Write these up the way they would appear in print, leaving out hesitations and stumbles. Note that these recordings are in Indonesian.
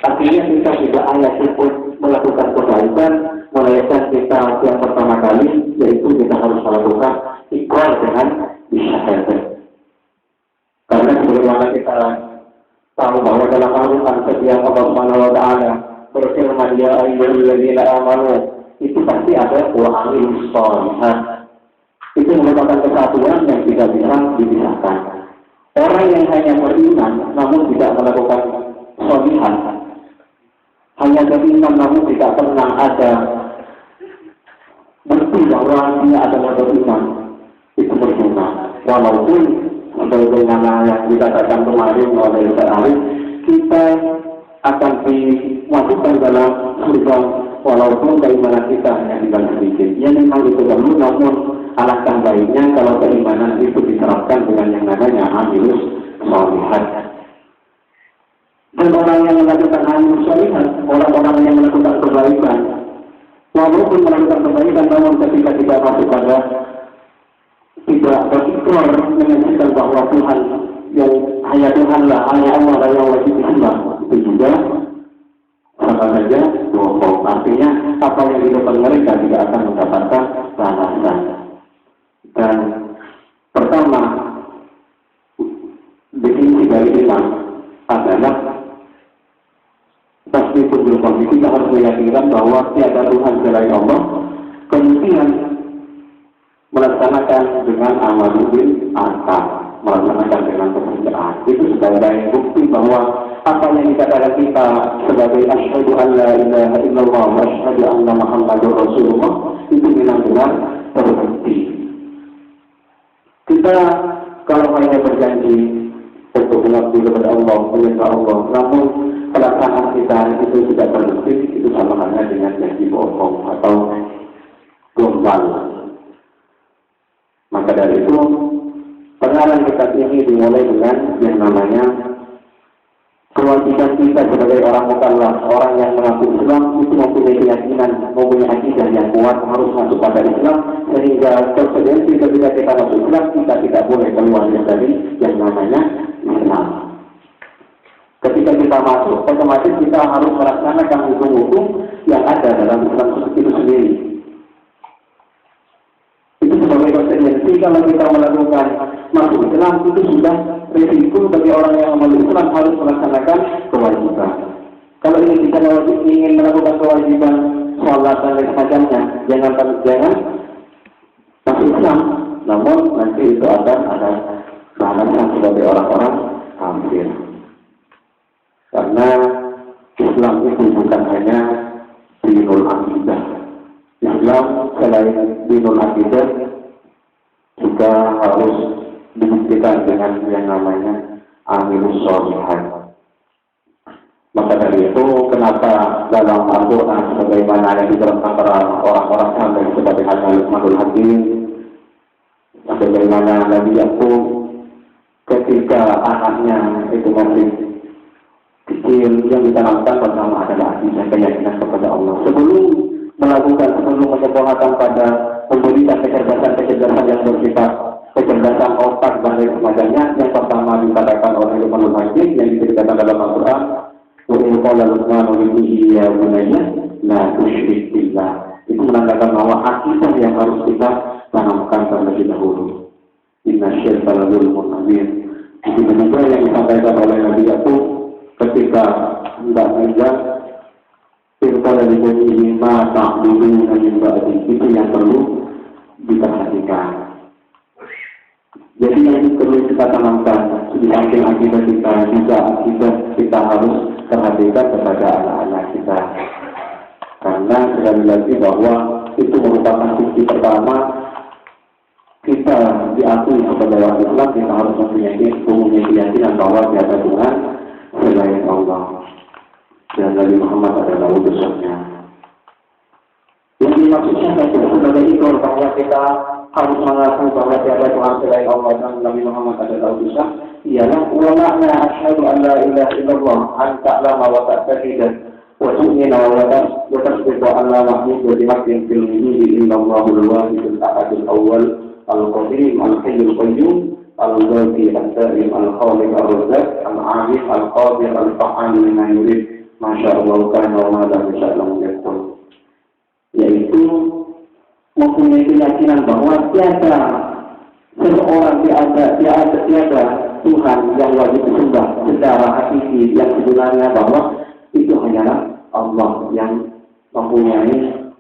Artinya kita tidak hanya cukup melakukan kebaikan, melainkan kita yang pertama kali yaitu kita harus melakukan ikrar dengan isyahadat. Karena sebagaimana kita tahu bahwa dalam Al-Quran setiap Allah Subhanahu wa taala berfirman ya ayyuhalladzina amanu, itu pasti ada wa amilus shalihat. Itu merupakan kesatuan yang tidak bisa dipisahkan. Orang yang hanya beriman namun tidak melakukan sholihat, hanya beriman namun tidak pernah ada bukti bahwa dia adalah beriman, itu percuma. Walaupun sebagaimana yang dikatakan kemarin oleh Ustaz Arif, kita akan dimasukkan dalam surga walaupun keimanan kita hanya tinggal sedikit. Ya memang itu perlu, namun alangkah baiknya kalau keimanan itu diterapkan dengan yang namanya amilus sholihat. Dan orang yang melakukan amilus sholihat, orang-orang yang melakukan kebaikan, walaupun melakukan kebaikan namun ketika tidak masuk pada tidak berikrar menyaksikan bahwa Tuhan yang hanya Tuhan lah, hanya Allah lah yang wajib disembah, itu juga sama saja bohong. Artinya apa yang dilakukan mereka tidak akan mendapatkan balasan. Dan pertama, definisi dari iman adalah pasti pun kita harus meyakinkan bahwa tiada Tuhan selain Allah, kemudian melaksanakan dengan amal bil arkan, melaksanakan dengan kepercayaan. Itu sebagai bukti bahwa apa yang dikatakan kita sebagai asyhadu an la ilaha illallah wa asyhadu anna muhammadur rasulullah itu benar-benar terbukti. Kita kalau hanya berjanji untuk mengabdi kepada Allah, menyembah Allah, namun pelaksanaan kita itu tidak terbukti, itu sama halnya dengan janji bohong atau gombal. Maka dari itu, pengenalan kita ini dimulai dengan yang namanya kewajiban kita sebagai orang mukallaf, orang yang mengaku Islam itu mempunyai keyakinan, mempunyai akidah yang kuat harus masuk pada Islam, sehingga konsekuensi ketika kita masuk Islam kita tidak boleh keluar dari yang namanya Islam. Ketika kita masuk, otomatis kita harus melaksanakan hukum-hukum yang ada dalam Islam itu sendiri. Itu sebagai konsekuensi kalau kita melakukan masuk Islam itu sudah risiko bagi orang yang masuk Islam harus melaksanakan kewajiban. Kalau ini kita ingin melakukan kewajiban sholat dan lain sebagainya, jangan masuk Islam, namun nanti itu akan ada balasan sebagai orang-orang kafir. Karena Islam itu bukan hanya dinul akidah. Islam selain dinul akidah juga harus dibuktikan dengan yang namanya amilus sholihat. Maka dari itu kenapa dalam Al-Quran sebagaimana yang diterangkan para orang-orang sampai sebagai Al-Luqmanul Hakim, sebagaimana Nabi Yakub ketika anaknya itu masih kecil yang ditanamkan pertama adalah akidah keyakinan kepada Allah. Sebelum menyempurnakan pada memberikan kecerdasan yang bersifat kecerdasan otak dan lain sebagainya, yang pertama dikatakan oleh Luqmanul Hakim yang diceritakan dalam Al-Quran, wa in qala Luqmanu libnihi ya bunayya la tusyrik billah. Itu menandakan bahwa akidah yang harus kita tanamkan terlebih dahulu. Inna syirka la dzulmun adzim. Itu juga yang disampaikan oleh Nabi Yakub ketika hendak meninggal, qala libnihi ma ta'buduna min ba'di. Itu yang perlu diperhatikan. Jadi yang perlu kita tanamkan di samping akidah kita juga akidah kita harus perhatikan kepada anak-anak kita. Karena sekali lagi bahwa itu merupakan bukti pertama kita diakui sebagai orang Islam, kita harus mempunyai keyakinan bahwa tiada Tuhan selain Allah dan Nabi Muhammad adalah utusannya. Yang dimaksudnya sebagai ikrar bahwa kita harus mengaku bahwa tiada Tuhan selain Allah dan Nabi Muhammad adalah utusan ialah wa ma'na asyhadu an la ilaha illallah an ta'lama wa ta'taqida wa tu'mina wa tasdiqa an la ma'budu bihaqqin fil wujudi illallahul wahidul ahadul awwal al-qadim al-hayyul qayyum al-ghani al-daim al-khaliq ar-razzaq al-'alim al-qadir al-fa'al lima yurid Masya Allah, karena dan insya Allah yaitu mempunyai keyakinan bahwa tiada seseorang tiada Tuhan yang wajib disembah secara hakiki, yang sebenarnya bahwa itu hanyalah Allah yang mempunyai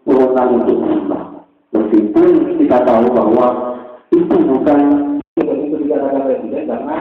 wewenang untuk disembah. Meskipun kita tahu bahwa itu bukan seperti dikatakan Presiden, karena